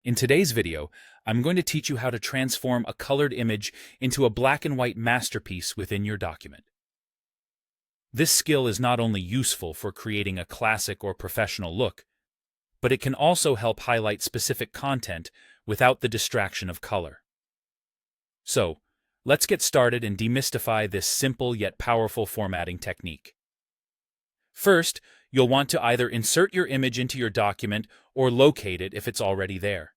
In today's video, I'm going to teach you how to transform a colored image into a black and white masterpiece within your document. This skill is not only useful for creating a classic or professional look, but it can also help highlight specific content without the distraction of color. So, let's get started and demystify this simple yet powerful formatting technique. First, you'll want to either insert your image into your document or locate it if it's already there.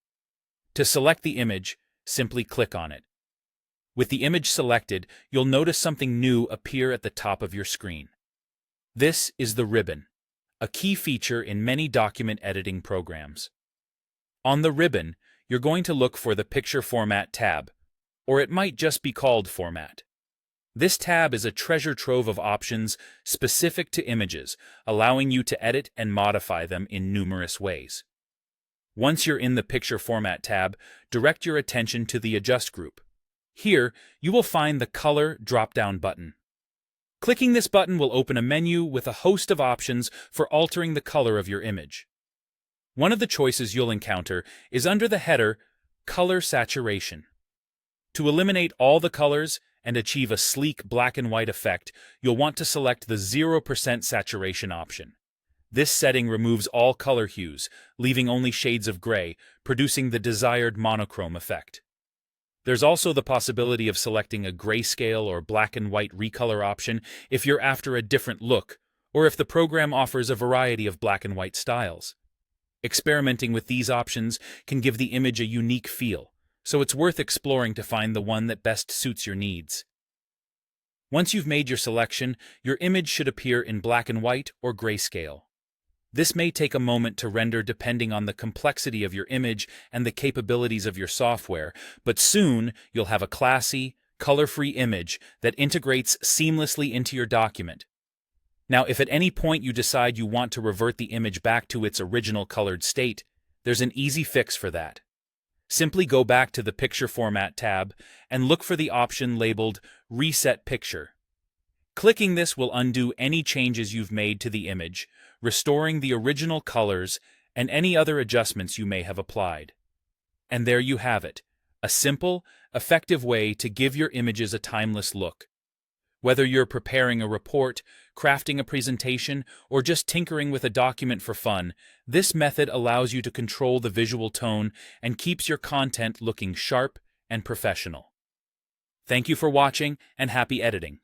To select the image, simply click on it. With the image selected, you'll notice something new appear at the top of your screen. This is the ribbon, a key feature in many document editing programs. On the ribbon, you're going to look for the Picture Format tab, or it might just be called Format. This tab is a treasure trove of options specific to images, allowing you to edit and modify them in numerous ways. Once you're in the Picture Format tab, direct your attention to the Adjust group. Here, you will find the Color drop-down button. Clicking this button will open a menu with a host of options for altering the color of your image. One of the choices you'll encounter is under the header, Color Saturation. To eliminate all the colors and achieve a sleek black and white effect, you'll want to select the 0% saturation option. This setting removes all color hues, leaving only shades of gray, producing the desired monochrome effect. There's also the possibility of selecting a grayscale or black and white recolor option if you're after a different look, or if the program offers a variety of black and white styles. Experimenting with these options can give the image a unique feel, so it's worth exploring to find the one that best suits your needs. Once you've made your selection, your image should appear in black and white or grayscale. This may take a moment to render depending on the complexity of your image and the capabilities of your software, but soon you'll have a classy, color-free image that integrates seamlessly into your document. Now, if at any point you decide you want to revert the image back to its original colored state, there's an easy fix for that. Simply go back to the Picture Format tab and look for the option labeled Reset Picture. Clicking this will undo any changes you've made to the image, restoring the original colors and any other adjustments you may have applied. And there you have it, a simple, effective way to give your images a timeless look. Whether you're preparing a report, crafting a presentation, or just tinkering with a document for fun, this method allows you to control the visual tone and keeps your content looking sharp and professional. Thank you for watching, and happy editing.